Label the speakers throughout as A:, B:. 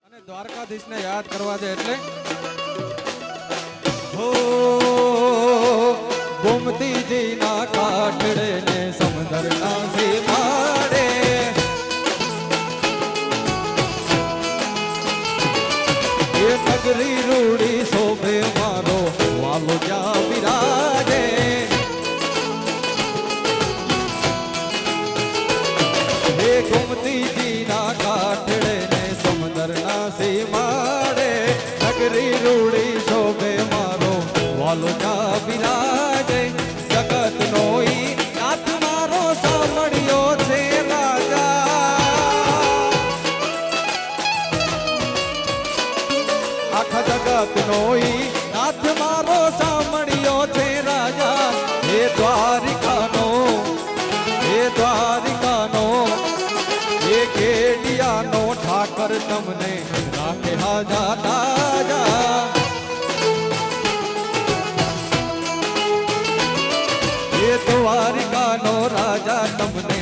A: અને દ્વારકાધીશને યાદ કરવા દે એટલે હો ગોમતીજીના કાઠડે ને સમંદરના સીમાડે એ નગરી રૂડી શોભે મારો વાલો જ્યાં બિરાજે હે ગોમતીજીના કાઠડે ને સમંદરના સીમાડે નગરી રૂડી શોભે મારો વાલો જ્યાં બિરાજે જગતનો ઈ નાથ મારો સાંભળ્યો છે રાજા આખા જગતનો ઈ નાથ મારો સાંભળ્યો છે રાજા હે દ્વારિકાનો એ કેડિયાનો ઠાકર તમને રાખે હાજા તાજા એ દ્વારિકાનો રાજા તમને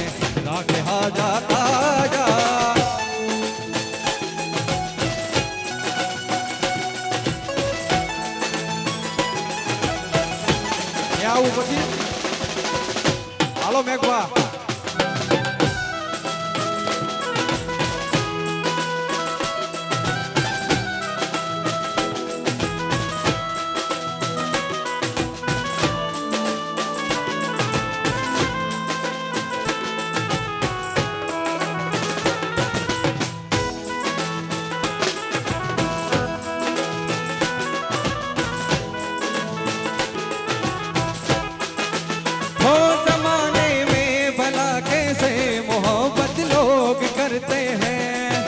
A: રાખે હાજા તાજા આવું પછી હાલો મેઘવા करते हैं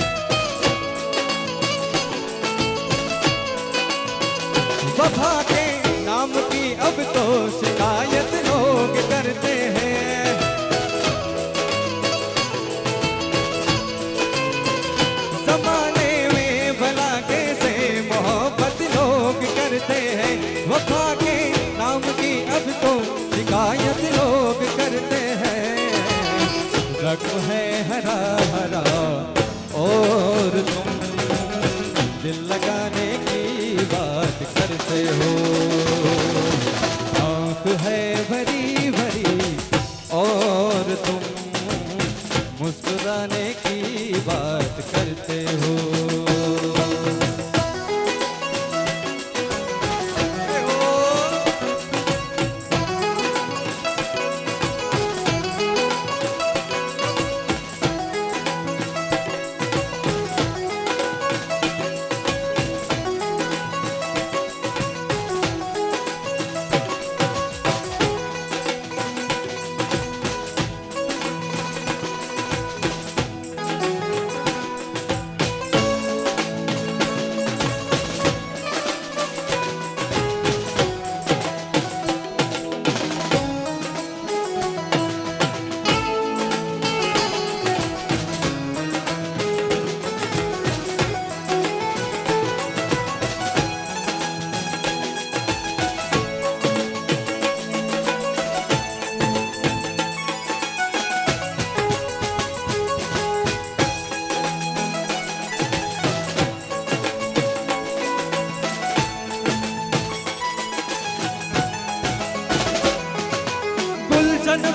A: वफा के नाम की अब तो शिकायत लोग करते हैं जमाने में भला कैसे मोहब्बत लोग करते हैं वफा के नाम की अब तो शिकायत लोग करते हैं रंग है हरा हरा और तुम दिल लगाने की बात करते हो आँख है भरी भरी और तुम मुस्कुराने की बात करते हो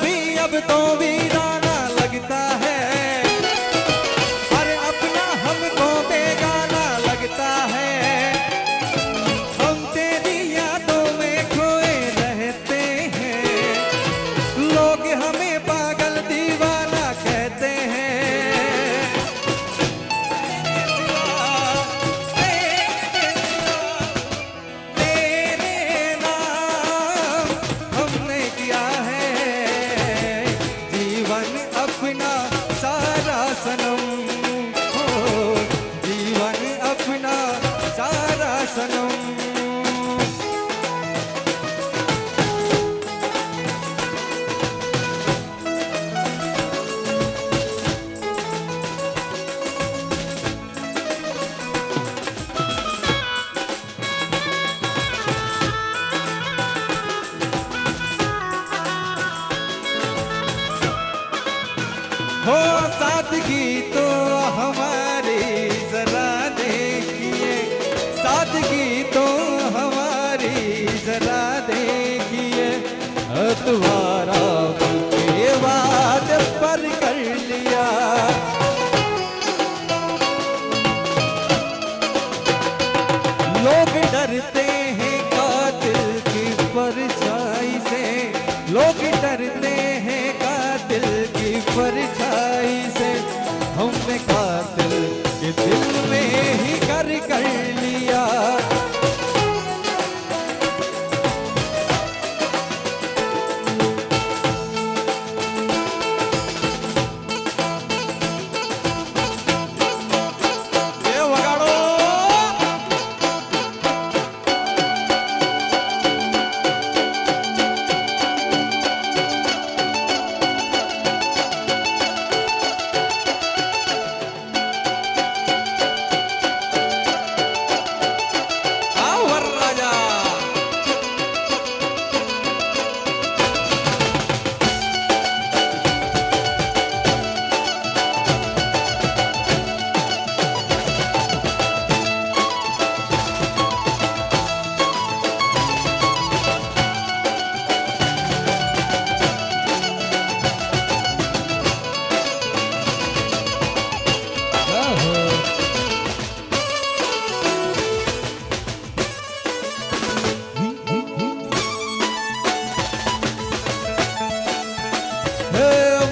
A: भी अब तो वीराना लगता है अरे अपना हमको बेगाना लगता है हम तेरी यादों में खोए रहते हैं लोग हमें पागल दीवाना कहते हैं तेरे नाम हमने किया है अपना सारा सनम हो जीवन अपना सारा सनम हो सादगी तो हमारी जरा दे बंटवारा के बाद पर कर लिया। लोग डरते हैं कातिल की परछाई से, लोग डरते हैं कातिल की परछाई से, हमने कातिल के दिल में ही कर लिया।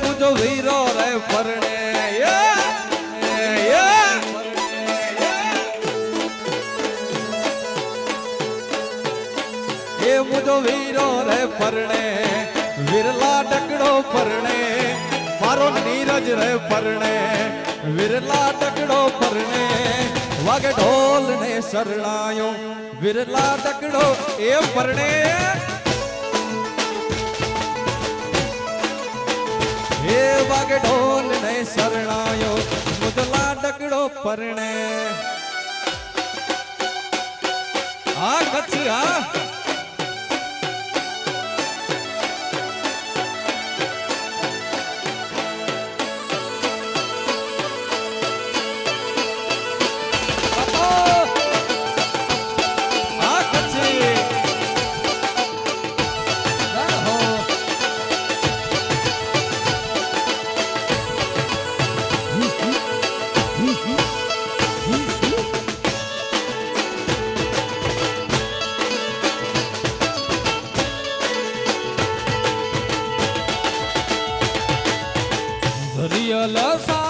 A: मुझो वीरो रे परणे ये मुझो वीरो रे परणे, विरला डकड़ो परणे, मारो नीरज रे परणे, विरला डकड़ो परणे, वागे ढोल ने सरणायो, विरला डकड़ो ए परणे। हे वागे ढोल ने सरणायो, मुदला डकड़ो परणे। आ कच्छ आ Love